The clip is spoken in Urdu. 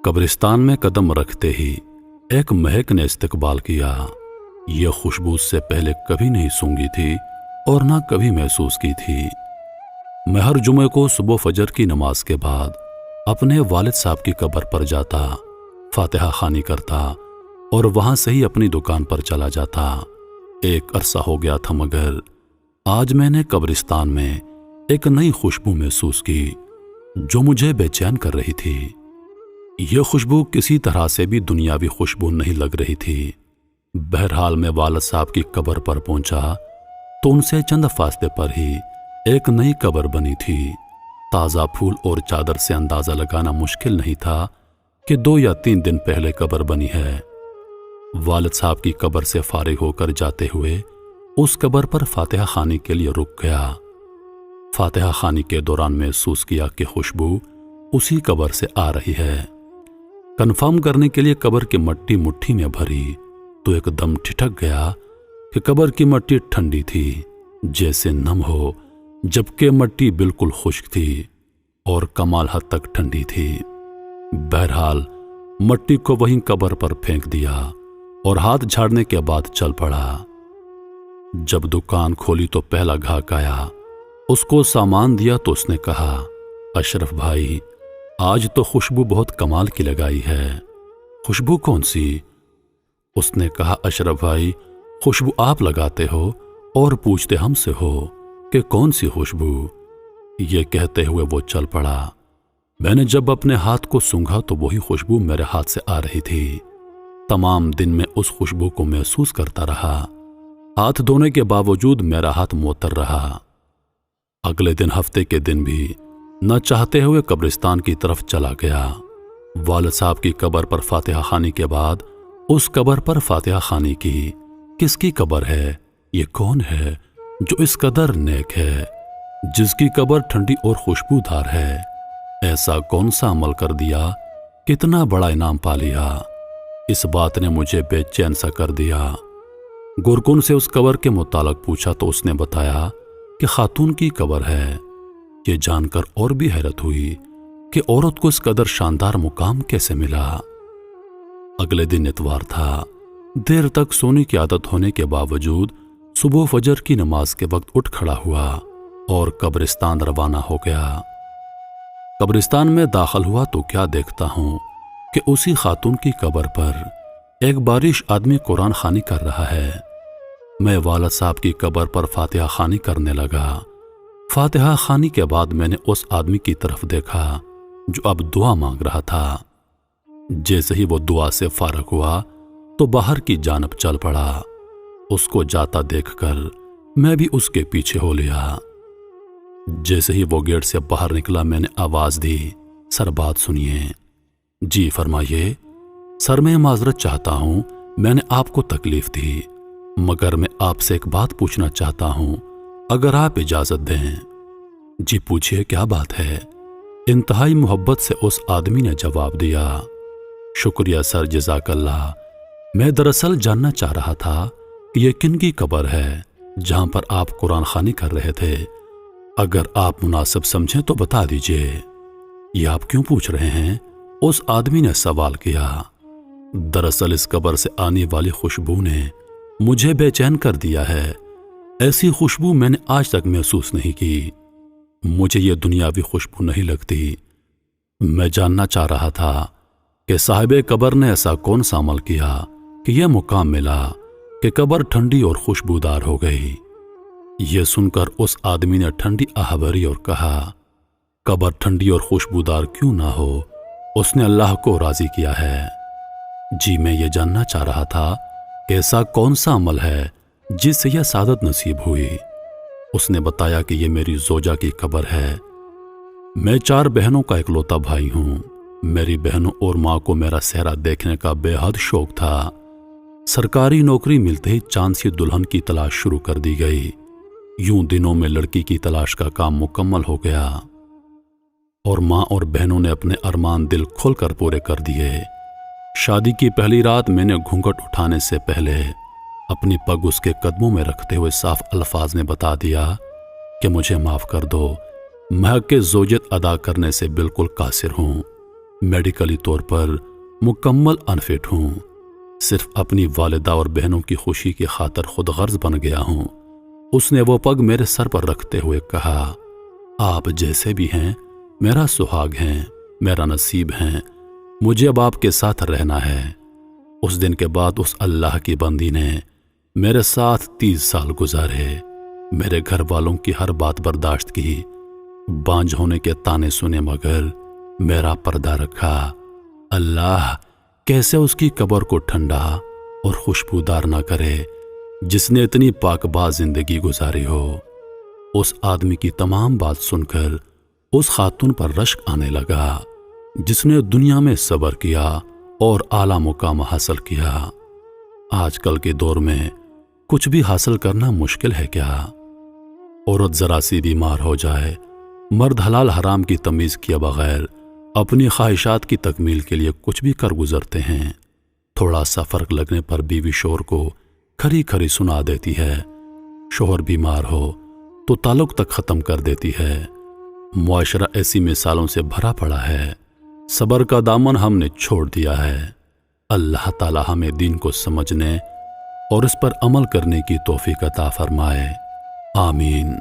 قبرستان میں قدم رکھتے ہی ایک مہک نے استقبال کیا۔ یہ خوشبو سے پہلے کبھی نہیں سونگھی تھی اور نہ کبھی محسوس کی تھی۔ میں ہر جمعے کو صبح فجر کی نماز کے بعد اپنے والد صاحب کی قبر پر جاتا، فاتحہ خوانی کرتا اور وہاں سے ہی اپنی دکان پر چلا جاتا۔ ایک عرصہ ہو گیا تھا مگر آج میں نے قبرستان میں ایک نئی خوشبو محسوس کی جو مجھے بے چین کر رہی تھی۔ یہ خوشبو کسی طرح سے بھی دنیاوی خوشبو نہیں لگ رہی تھی۔ بہرحال میں والد صاحب کی قبر پر پہنچا تو ان سے چند فاصلے پر ہی ایک نئی قبر بنی تھی۔ تازہ پھول اور چادر سے اندازہ لگانا مشکل نہیں تھا کہ 2 یا 3 دن پہلے قبر بنی ہے۔ والد صاحب کی قبر سے فارغ ہو کر جاتے ہوئے اس قبر پر فاتحہ خوانی کے لیے رک گیا۔ فاتحہ خوانی کے دوران محسوس کیا کہ خوشبو اسی قبر سے آ رہی ہے۔ کنفرم کرنے کے لیے قبر کی مٹی مٹھی میں بھری تو ایک دم ٹھٹک گیا کہ قبر کی مٹی ٹھنڈی تھی، جیسے نم ہو، جبکہ مٹی بالکل خشک تھی اور کمال حد تک ٹھنڈی تھی۔ بہرحال مٹی کو وہیں قبر پر پھینک دیا اور ہاتھ جھاڑنے کے بعد چل پڑا۔ جب دکان کھولی تو پہلا گاہک آیا، اس کو سامان دیا تو اس نے کہا، اشرف بھائی آج تو خوشبو بہت کمال کی لگائی ہے۔ خوشبو کون سی؟ اس نے کہا، اشرف بھائی خوشبو آپ لگاتے ہو اور پوچھتے ہم سے ہو کہ کون سی خوشبو؟ یہ کہتے ہوئے وہ چل پڑا۔ میں نے جب اپنے ہاتھ کو سونگھا تو وہی خوشبو میرے ہاتھ سے آ رہی تھی۔ تمام دن میں اس خوشبو کو محسوس کرتا رہا۔ ہاتھ دھونے کے باوجود میرا ہاتھ معطر رہا۔ اگلے دن ہفتے کے دن بھی نہ چاہتے ہوئے قبرستان کی طرف چلا گیا۔ والد صاحب کی قبر پر فاتحہ خوانی کے بعد اس قبر پر فاتحہ خوانی کی۔ کس کی قبر ہے؟ یہ کون ہے جو اس قدر نیک ہے، جس کی قبر ٹھنڈی اور خوشبودار ہے؟ ایسا کون سا عمل کر دیا، کتنا بڑا انعام پا لیا؟ اس بات نے مجھے بے چین سا کر دیا۔ گورکن سے اس قبر کے متعلق پوچھا تو اس نے بتایا کہ خاتون کی قبر ہے۔ یہ جان کر اور بھی حیرت ہوئی کہ عورت کو اس قدر شاندار مقام کیسے ملا۔ اگلے دن اتوار تھا۔ دیر تک سونے کی عادت ہونے کے باوجود صبح فجر کی نماز کے وقت اٹھ کھڑا ہوا اور قبرستان روانہ ہو گیا۔ قبرستان میں داخل ہوا تو کیا دیکھتا ہوں کہ اسی خاتون کی قبر پر ایک بارش آدمی قرآن خوانی کر رہا ہے۔ میں والد صاحب کی قبر پر فاتحہ خوانی کرنے لگا۔ فاتحہ خوانی کے بعد میں نے اس آدمی کی طرف دیکھا جو اب دعا مانگ رہا تھا۔ جیسے ہی وہ دعا سے فارغ ہوا تو باہر کی جانب چل پڑا۔ اس کو جاتا دیکھ کر میں بھی اس کے پیچھے ہو لیا۔ جیسے ہی وہ گیٹ سے باہر نکلا میں نے آواز دی، سر بات سنیے۔ جی فرمائیے۔ سر میں معذرت چاہتا ہوں، میں نے آپ کو تکلیف دی، مگر میں آپ سے ایک بات پوچھنا چاہتا ہوں اگر آپ اجازت دیں۔ جی پوچھئے کیا بات ہے؟ انتہائی محبت سے اس آدمی نے جواب دیا، شکریہ سر، جزاک اللہ۔ میں دراصل جاننا چاہ رہا تھا کہ یہ کن کی قبر ہے جہاں پر آپ قرآن خوانی کر رہے تھے؟ اگر آپ مناسب سمجھیں تو بتا دیجئے۔ یہ آپ کیوں پوچھ رہے ہیں؟ اس آدمی نے سوال کیا۔ دراصل اس قبر سے آنے والی خوشبو نے مجھے بے چین کر دیا ہے۔ ایسی خوشبو میں نے آج تک محسوس نہیں کی۔ مجھے یہ دنیاوی خوشبو نہیں لگتی۔ میں جاننا چاہ رہا تھا کہ صاحب قبر نے ایسا کون سا عمل کیا کہ یہ مقام ملا کہ قبر ٹھنڈی اور خوشبودار ہو گئی۔ یہ سن کر اس آدمی نے ٹھنڈی آہ بھری اور کہا، قبر ٹھنڈی اور خوشبودار کیوں نہ ہو، اس نے اللہ کو راضی کیا ہے۔ جی میں یہ جاننا چاہ رہا تھا کہ ایسا کون سا عمل ہے جس سے یہ سعادت نصیب ہوئی۔ اس نے بتایا کہ یہ میری زوجہ کی قبر ہے۔ میں 4 بہنوں کا اکلوتا بھائی ہوں۔ میری بہنوں اور ماں کو میرا صحرا دیکھنے کا بے حد شوق تھا۔ سرکاری نوکری ملتے ہی چاند سی دلہن کی تلاش شروع کر دی گئی۔ یوں دنوں میں لڑکی کی تلاش کا کام مکمل ہو گیا اور ماں اور بہنوں نے اپنے ارمان دل کھول کر پورے کر دیے۔ شادی کی پہلی رات میں نے گھونگھٹ اٹھانے سے پہلے اپنی پگ اس کے قدموں میں رکھتے ہوئے صاف الفاظ میں بتا دیا کہ مجھے معاف کر دو، میں حق زوجیت ادا کرنے سے بالکل قاصر ہوں۔ میڈیکلی طور پر مکمل انفٹ ہوں، صرف اپنی والدہ اور بہنوں کی خوشی کی خاطر خود غرض بن گیا ہوں۔ اس نے وہ پگ میرے سر پر رکھتے ہوئے کہا، آپ جیسے بھی ہیں میرا سہاگ ہیں، میرا نصیب ہیں، مجھے اب آپ کے ساتھ رہنا ہے۔ اس دن کے بعد اس اللہ کی بندی نے میرے ساتھ 30 سال گزارے، میرے گھر والوں کی ہر بات برداشت کی، بانجھ ہونے کے طعنے سنے مگر میرا پردہ رکھا۔ اللہ کیسے اس کی قبر کو ٹھنڈا اور خوشبودار نہ کرے جس نے اتنی پاک باز زندگی گزاری ہو۔ اس آدمی کی تمام بات سن کر اس خاتون پر رشک آنے لگا جس نے دنیا میں صبر کیا اور اعلیٰ مقام حاصل کیا۔ آج کل کے دور میں کچھ بھی حاصل کرنا مشکل ہے کیا؟ عورت ذرا سی بیمار ہو جائے، مرد حلال حرام کی تمیز کیے بغیر اپنی خواہشات کی تکمیل کے لیے کچھ بھی کر گزرتے ہیں۔ تھوڑا سا فرق لگنے پر بیوی شوہر کو کھری کھری سنا دیتی ہے، شوہر بیمار ہو تو تعلق تک ختم کر دیتی ہے۔ معاشرہ ایسی مثالوں سے بھرا پڑا ہے۔ صبر کا دامن ہم نے چھوڑ دیا ہے۔ اللہ تعالی ہمیں دین کو سمجھنے اور اس پر عمل کرنے کی توفیق عطا فرمائے، آمین۔